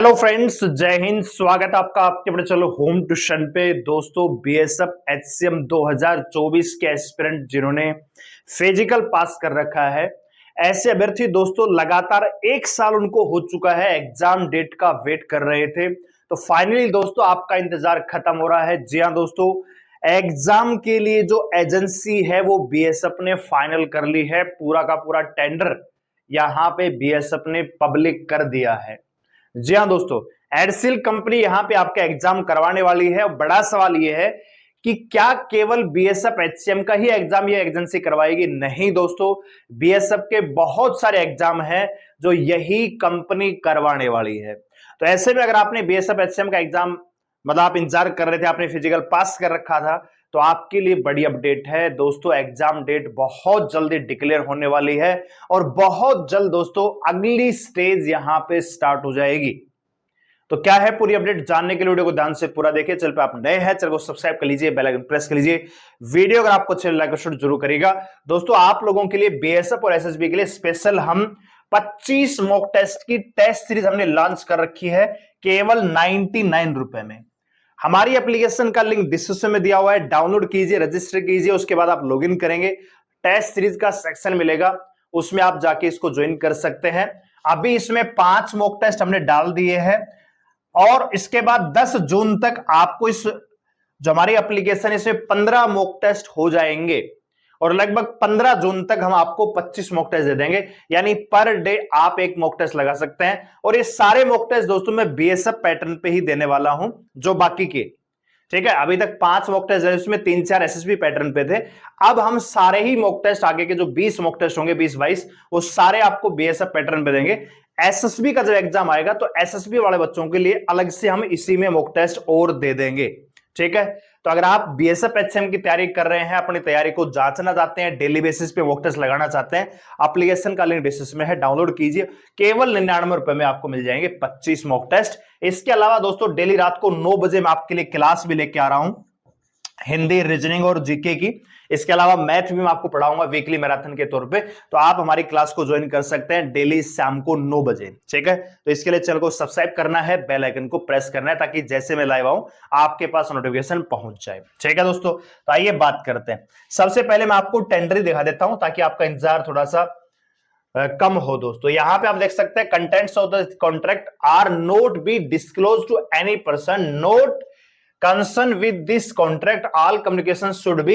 Hello friends, जय हिंद। स्वागत है आपका आपके अपने चलो होम ट्यूशन पे। दोस्तों, बीएसएफ एचसीएम 2024 के एस्पिरेंट जिन्होंने फिजिकल पास कर रखा है, ऐसे अभ्यर्थी दोस्तों लगातार एक साल उनको हो चुका है, एग्जाम डेट का वेट कर रहे थे। तो फाइनली दोस्तों आपका इंतजार खत्म हो रहा है। जी हाँ दोस्तों, एग्जाम के लिए जो एजेंसी है वो बीएसएफ ने फाइनल कर ली है। पूरा का पूरा टेंडर यहाँ पे बीएसएफ ने पब्लिक कर दिया है। जी हाँ दोस्तों, एडसिल कंपनी यहां पे आपका एग्जाम करवाने वाली है। और बड़ा सवाल यह है कि क्या केवल बीएसएफ एचसीएम का ही एग्जाम ये एजेंसी करवाएगी? नहीं दोस्तों, बीएसएफ के बहुत सारे एग्जाम हैं जो यही कंपनी करवाने वाली है। तो ऐसे में अगर आपने बीएसएफ एचसीएम का एग्जाम मतलब आप इंतजार कर रहे थे, आपने फिजिकल पास कर रखा था, तो आपके लिए बड़ी अपडेट है दोस्तों। एग्जाम डेट बहुत जल्दी डिक्लेयर होने वाली है और बहुत जल्द दोस्तों अगली स्टेज यहां पे स्टार्ट हो जाएगी। तो क्या है पूरी अपडेट, जानने के लिए वीडियो को ध्यान से पूरा देखिए। चैनल पे आप नए हैं, चैनल को सब्सक्राइब कर लीजिए, बेल आइकन प्रेस कर लीजिए। वीडियो अगर आपको अच्छे लाइक और जरूर करिएगा। दोस्तों, आप लोगों के लिए बीएसएफ और एसएसबी के लिए स्पेशल हम 25 मॉक टेस्ट की टेस्ट सीरीज हमने लॉन्च कर रखी है केवल 99 रुपए में। हमारी एप्लीकेशन का लिंक डिस्क्रिप्शन में दिया हुआ है, डाउनलोड कीजिए, रजिस्टर कीजिए, उसके बाद आप लॉगिन करेंगे, टेस्ट सीरीज का सेक्शन मिलेगा, उसमें आप जाके इसको ज्वाइन कर सकते हैं। अभी इसमें 5 मॉक टेस्ट हमने डाल दिए हैं और इसके बाद 10 जून तक आपको इस जो हमारी एप्लीकेशन इसमें 15 मॉक टेस्ट हो जाएंगे और लगभग 15 जून तक हम आपको 25 मॉक टेस्ट दे देंगे। यानी पर डे आप एक मॉक टेस्ट लगा सकते हैं। और ये सारे मॉक टेस्ट दोस्तों मैं बीएसएफ पैटर्न पे ही देने वाला हूं, जो बाकी के, ठीक है। अभी तक 5 मॉक टेस्ट है, उसमें 3-4 एसएसबी पैटर्न पे थे। अब हम सारे ही मॉक टेस्ट आगे के जो 20 मॉक टेस्ट होंगे, 20-22, वो सारे आपको बीएसएफ पैटर्न पे देंगे। एसएसबी का जब एग्जाम आएगा तो एसएसबी वाले बच्चों के लिए अलग से हम इसी में मॉक टेस्ट और दे देंगे, ठीक है। तो अगर आप बीएसएफ एचसीएम की तैयारी कर रहे हैं, अपनी तैयारी को जांचना चाहते हैं, डेली बेसिस पे मॉक टेस्ट लगाना चाहते हैं, एप्लीकेशन का लिंक डिस्क्रिप्शन में है, डाउनलोड कीजिए। केवल 99 रुपए में आपको मिल जाएंगे 25 मॉक टेस्ट। इसके अलावा दोस्तों डेली रात को 9 बजे मैं आपके लिए क्लास भी लेके आ रहा हूं, हिंदी, रीजनिंग और जीके की। इसके अलावा मैथ भी मैं आपको पढ़ाऊंगा वीकली मैराथन के तौर पे। तो आप हमारी क्लास को ज्वाइन कर सकते हैं डेली शाम को 9 बजे, ठीक है। तो इसके लिए चैनल को सब्सक्राइब करना है, बेल आइकन को प्रेस करना है, ताकि जैसे मैं लाइव आऊं आपके पास नोटिफिकेशन पहुंच जाए, ठीक है दोस्तों। तो आइए बात करते हैं। सबसे पहले मैं आपको टेंडर ही दिखा देता हूं ताकि आपका इंतजार थोड़ा सा कम हो। दोस्तों यहां पे आप देख सकते हैं, contents of the contract are not be disclose to any person not concerned with this contract. All communications should be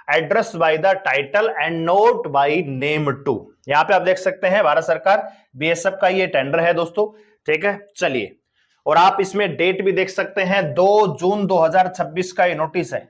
addressed by the title and not by name too. यहां पे आप देख सकते हैं भारत सरकार बीएसएफ का ये टेंडर है दोस्तों, ठीक है। चलिए, और आप इसमें डेट भी देख सकते हैं, 2 जून 2026 का ये नोटिस है,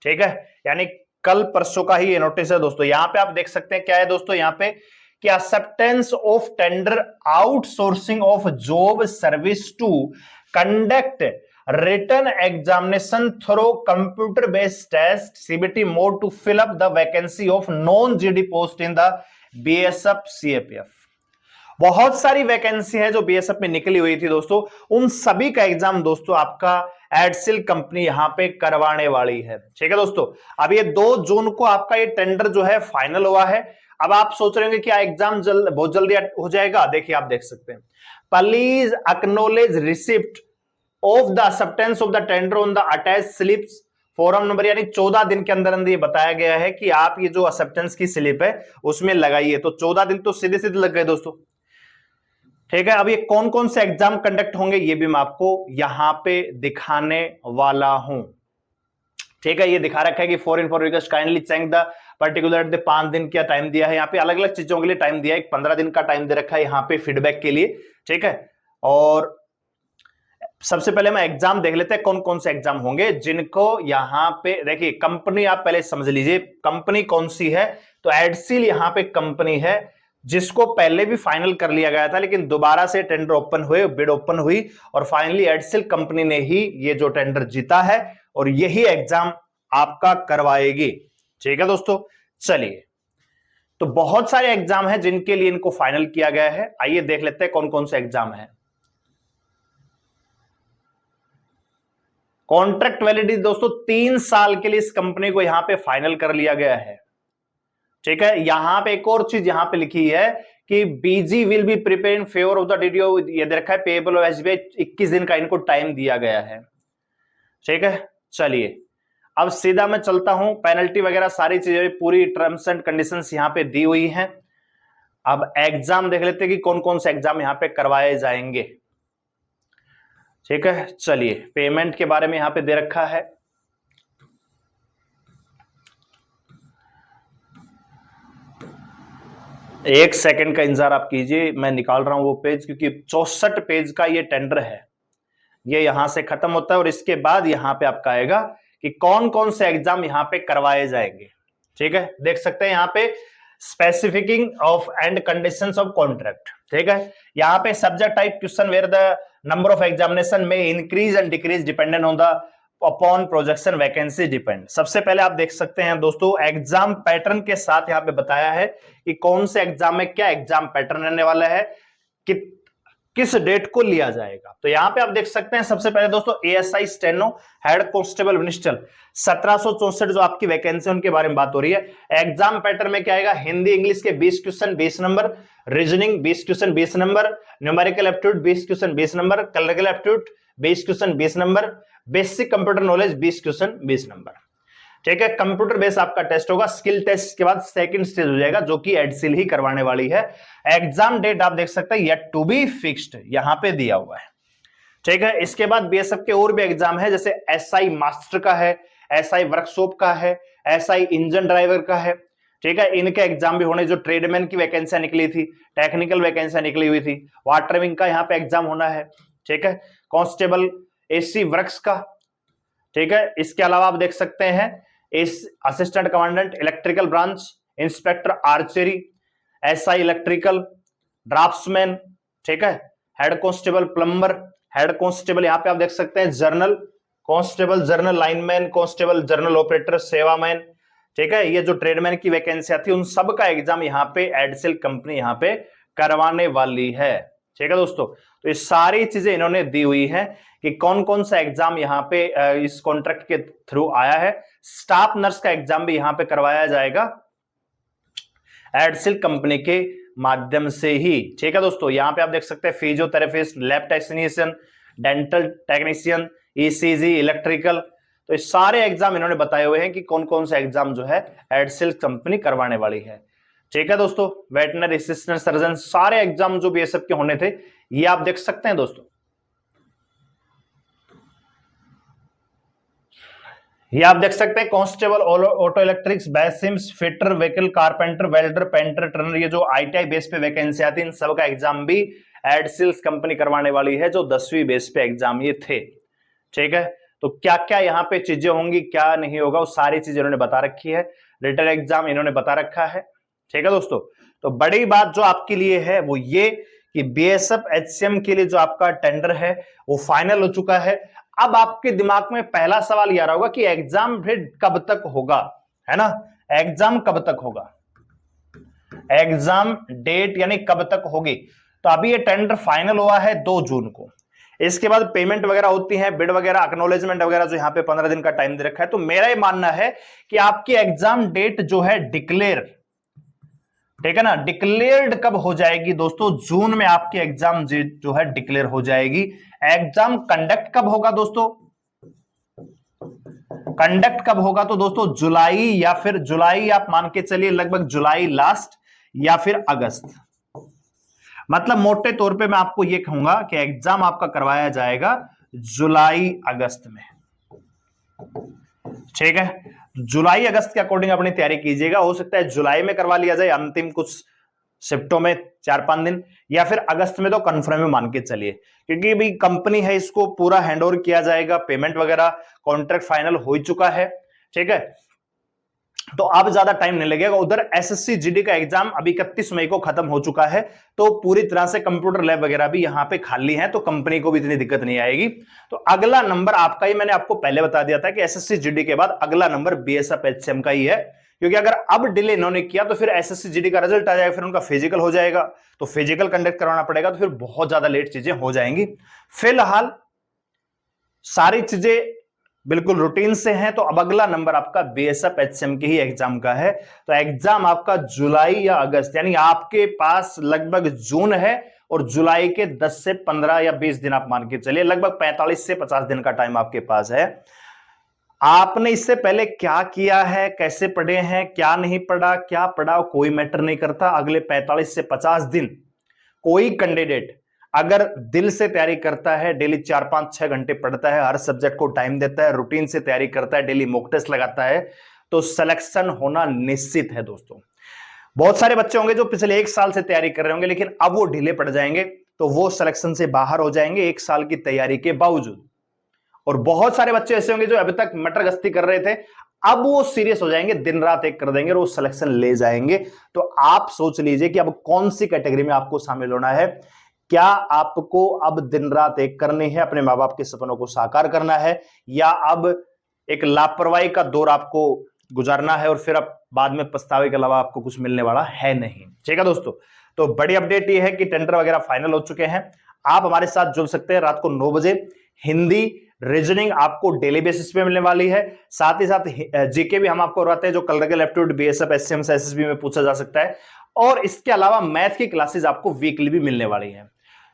ठीक है। यानी कल परसों का ही ये नोटिस है दोस्तों। यहां पे आप देख सकते हैं क्या है दोस्तों, यहां पे कि acceptance of tender outsourcing of job service to conduct written examination through computer based test CBT mode to fill up the vacancy of non GD post in the BSF CAPF। बहुत सारी वैकेंसी है जो BSF में निकली हुई थी दोस्तों, उन सभी का एग्जाम दोस्तों आपका एडसिल कंपनी यहां पे करवाने वाली है, ठीक है दोस्तों। अब ये 2 जून को आपका ये टेंडर जो है फाइनल हुआ है। अब आप सोच रहे होंगे क्या एग्जाम बहुत जल्दी हो जाएगा? देखिए, आप देख सकते हैं, please acknowledge receipt of the acceptance of the tender on the attach slips form number. यानी 14 दिन के अंदर अंदर ये बताया गया है कि आप ये जो एक्सेप्टेंस की स्लिप है उसमें लगाइए। तो 14 दिन तो सीधे सीधे लग गए दोस्तों, ठीक है। अब ये कौन कौन से एग्जाम कंडक्ट होंगे ये भी मैं आपको यहां पे दिखाने वाला हूं, ठीक है। ये दिखा रखा है कि for request kindly check the particular 5 दिन का टाइम दिया है। यहाँ पे अलग अलग चीजों के लिए टाइम दिया है, 15 दिन का टाइम दे रखा है यहाँ पे फीडबैक के लिए, ठीक है। और सबसे पहले मैं एग्जाम देख लेते हैं कौन कौन से एग्जाम होंगे जिनको यहां पे देखिए। कंपनी आप पहले समझ लीजिए कंपनी कौन सी है। तो एडसिल यहां पे कंपनी है जिसको पहले भी फाइनल कर लिया गया था, लेकिन दोबारा से टेंडर ओपन हुए, बिड ओपन हुई और फाइनली एडसिल कंपनी ने ही ये जो टेंडर जीता है और यही एग्जाम आपका करवाएगी, ठीक है दोस्तों। चलिए, तो बहुत सारे एग्जाम है जिनके लिए इनको फाइनल किया गया है। आइए देख लेते हैं कौन कौन से एग्जाम है। कॉन्ट्रैक्ट वैलिडिटी दोस्तों 3 साल के लिए इस कंपनी को यहां पे फाइनल कर लिया गया है, ठीक है। यहां पे एक और चीज यहां पे लिखी है कि BG will be prepare in favour of the DDO, ये दे रखा है पेएबल ऑफ एसबीआई, 21 दिन का इनको टाइम दिया गया है। ठीक है, चलिए अब सीधा मैं चलता हूं, पेनल्टी वगैरह सारी चीजें पूरी टर्म्स एंड कंडीशंस यहां पे दी हुई हैं। अब एग्जाम देख लेते हैं कि कौन कौन से एग्जाम यहां पे करवाए जाएंगे। ठीक है, चलिए पेमेंट के बारे में यहां पे दे रखा है। एक सेकंड का इंतजार आप कीजिए, मैं निकाल रहा हूं वो पेज, क्योंकि 64 पेज का ये टेंडर है। ये यहां से खत्म होता है और इसके बाद यहां पे आपका आएगा कि कौन कौन से एग्जाम यहां पे करवाए जाएंगे। ठीक है, देख सकते हैं यहां पे specifying of and conditions of contract. ठीक है, यहां पे subject type question where the number of examination में increase and decrease dependent on the upon projection vacancy depend. सबसे पहले आप देख सकते हैं दोस्तों, एग्जाम पैटर्न के साथ यहां पे बताया है कि कौन से एग्जाम में क्या एग्जाम पैटर्न रहने वाला है, कि किस डेट को लिया जाएगा। तो यहां पे आप देख सकते हैं सबसे पहले दोस्तों ASI steno head constable minister 1764 जो आपकी वैकेंसी उनके बारे में बात हो रही है। एग्जाम पैटर्न में क्या आएगा, हिंदी इंग्लिश के 20 question 20 number, reasoning 20 question 20 number, numerical aptitude 20 question 20 number, clerical aptitude 20 question 20 number, basic computer knowledge 20 question 20 number. ठीक है, कंप्यूटर बेस आपका टेस्ट होगा। स्किल टेस्ट के बाद सेकंड स्टेज हो जाएगा जो कि एडसिल ही करवाने वाली है। एग्जाम डेट आप देख सकते हैं येट टू बी फिक्स्ड यहां पे दिया हुआ है। ठीक है, इसके बाद बीएसएफ के और भी एग्जाम है, जैसे एसआई मास्टर का है, एसआई वर्कशॉप का है, एसआई इंजन ड्राइवर का है। ठीक है, इनके एग्जाम भी होने, जो ट्रेडमैन की वैकेंसियां निकली थी, टेक्निकल वैकेंसियां निकली हुई थी, वाटर विंग का यहाँ पे एग्जाम होना है। ठीक है, कांस्टेबल एसी वर्क्स का। ठीक है, इसके अलावा आप देख सकते हैं इस assistant commandant electrical branch, inspector archery, SI electrical, draftsman. ठीक है, head constable plumber, head constable यहां पे आप देख सकते हैं general constable, general lineman, constable general operator, सेवामैन। ठीक है, ये जो ट्रेडमैन की वैकेंसियां थी उन सब का एग्जाम यहां पे एडसिल कंपनी यहां पे करवाने वाली है। ठीक है दोस्तों, तो ये सारी चीजें इन्होंने दी हुई है कि कौन कौन सा एग्जाम यहाँ पे इस कॉन्ट्रैक्ट के थ्रू आया है। स्टाफ नर्स का एग्जाम भी यहां पे करवाया जाएगा एडसिल कंपनी के माध्यम से ही। ठीक है दोस्तों, यहां पे आप देख सकते हैं physiotherapist, lab technician, dental technician, ECG, electrical. तो ये सारे एग्जाम इन्होंने बताए हुए हैं कि कौन कौन सा एग्जाम जो है एडसिल कंपनी करवाने वाली है। ठीक है दोस्तों, वेटनरी असिस्टेंट सर्जन, सारे एग्जाम जो बीएसएफ के होने थे ये आप देख सकते हैं दोस्तों। ये आप देख सकते हैं कांस्टेबल ऑटो इलेक्ट्रिक्स, बेसिम्स, fitter, vehicle, carpenter, welder, painter, turner, ये जो आईटीआई बेस पे वैकेंसी आती है इन सब का एग्जाम भी एडसिल्स कंपनी करवाने वाली है, जो 10वीं बेस पे एग्जाम ये थे। ठीक है, तो क्या क्या यहाँ पे चीजें होंगी, क्या नहीं होगा, वो सारी चीजें इन्होंने बता रखी है। रिटन एग्जाम इन्होंने बता रखा है। ठीक है दोस्तों, तो बड़ी बात जो आपके लिए है वो ये कि बीएसएफ एचसीएम के लिए जो आपका टेंडर है वो फाइनल हो चुका है। अब आपके दिमाग में पहला सवाल ये आ रहा होगा कि एग्जाम फिर कब तक होगा, है ना, एग्जाम कब तक होगा, एग्जाम डेट यानी कब तक होगी। तो अभी ये टेंडर फाइनल हुआ है 2 जून को। इसके बाद पेमेंट वगैरह होती है, बिड वगैरह, एक्नॉलेजमेंट वगैरह, जो यहां पे 15 दिन का टाइम दे रखा है। तो मेरा ये मानना है कि आपकी एग्जाम डेट जो है डिक्लेयर, ठीक है ना, डिक्लेयर्ड कब हो जाएगी दोस्तों, जून में आपकी एग्जाम जो है डिक्लेयर हो जाएगी। एग्जाम कंडक्ट कब होगा दोस्तों, कंडक्ट कब होगा तो दोस्तों जुलाई, या फिर जुलाई आप मान के चलिए लगभग जुलाई लास्ट या फिर अगस्त। मतलब मोटे तौर पे मैं आपको ये कहूंगा कि एग्जाम आपका करवाया जाएगा जुलाई अगस्त में। ठीक है, जुलाई अगस्त के अकॉर्डिंग अपनी तैयारी कीजिएगा। हो सकता है जुलाई में करवा लिया जाए अंतिम कुछ शिफ्टों में 4-5 दिन, या फिर अगस्त में तो कंफर्म में मान के चलिए, क्योंकि भाई कंपनी है, इसको पूरा हैंडओवर किया जाएगा, पेमेंट वगैरह कॉन्ट्रैक्ट फाइनल हो चुका है। ठीक है, तो अब ज्यादा टाइम नहीं लगेगा। उधर एसएससी जीडी का एग्जाम अभी 31 मई को खत्म हो चुका है, तो पूरी तरह से कंप्यूटर लैब वगैरह भी यहां पे खाली है, तो कंपनी को भी इतनी दिक्कत नहीं आएगी। तो अगला नंबर आपका ही, मैंने आपको पहले बता दिया था कि एसएससी जीडी के बाद अगला नंबर बीएसएफ एचसीएम का ही है, क्योंकि अगर अब डिले इन्होंने किया तो फिर एसएससी जीडी का रिजल्ट आ जाएगा, फिर उनका फिजिकल हो जाएगा, तो फिजिकल कंडक्ट करवाना पड़ेगा, तो फिर बहुत ज्यादा लेट चीजें हो जाएंगी। फिलहाल सारी चीजें बिल्कुल रूटीन से हैं। तो अब अगला नंबर आपका बीएसएफ एचसीएम के ही एग्जाम का है। तो एग्जाम आपका जुलाई या अगस्त, यानी आपके पास लगभग जून है और जुलाई के 10 से 15 या 20 दिन आप मान के चलिए, लगभग 45 से 50 दिन का टाइम आपके पास है। आपने इससे पहले क्या किया है, कैसे पढ़े हैं, क्या नहीं पढ़ा, क्या पढ़ा, कोई मैटर नहीं करता। अगले 45 से 50 दिन कोई कैंडिडेट अगर दिल से तैयारी करता है, डेली 4-5-6 घंटे पढ़ता है, हर सब्जेक्ट को टाइम देता है, रूटीन से तैयारी करता है, डेली मॉक टेस्ट लगाता है, तो सिलेक्शन होना निश्चित है दोस्तों। बहुत सारे बच्चे होंगे जो पिछले 1 साल से तैयारी कर रहे होंगे, लेकिन अब वो ढीले पड़ जाएंगे, तो वो सिलेक्शन से बाहर हो जाएंगे 1 साल की तैयारी के बावजूद। और बहुत सारे बच्चे ऐसे होंगे जो अभी तक मटर गश्ती कर रहे थे, अब वो सीरियस हो जाएंगे, दिन रात एक कर देंगे और वो सिलेक्शन ले जाएंगे। तो आप सोच लीजिए कि अब कौन सी कैटेगरी में आपको शामिल होना है। क्या आपको अब दिन रात एक करनी है, अपने मां बाप के सपनों को साकार करना है, या अब एक लापरवाही का दौर आपको गुजारना है और फिर अब बाद में पछतावे के अलावा आपको कुछ मिलने वाला है नहीं। ठीक है दोस्तों, तो बड़ी अपडेट ये है कि टेंडर वगैरह फाइनल हो चुके हैं। आप हमारे साथ जुड़ सकते हैं रात को 9 बजे। हिंदी रीजनिंग आपको डेली बेसिस पे मिलने वाली है, साथ ही साथ जीके भी हम आपको करवाते हैं, जो कलर एप्टीट्यूड बीएसएफ एचसीएम से एसएसबी में पूछा जा सकता है। और इसके अलावा मैथ की क्लासेस आपको वीकली भी मिलने वाली है।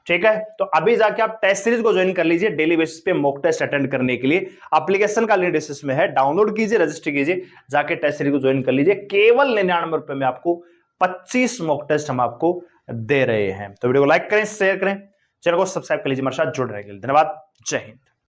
ठीक है, तो अभी जाके आप टेस्ट सीरीज को ज्वाइन कर लीजिए डेली बेसिस पे मॉक टेस्ट अटेंड करने के लिए। एप्लीकेशन का लिंक डिस्क्रिप्शन में है, डाउनलोड कीजिए, रजिस्टर कीजिए, जाके टेस्ट सीरीज को ज्वाइन कर लीजिए। केवल 99 रुपए में आपको 25 मॉक टेस्ट हम आपको दे रहे हैं। तो वीडियो को लाइक करें, शेयर करें, चैनल को सब्सक्राइब कर लीजिए, हमारे साथ जुड़ रहेंगे। धन्यवाद, जय हिंद।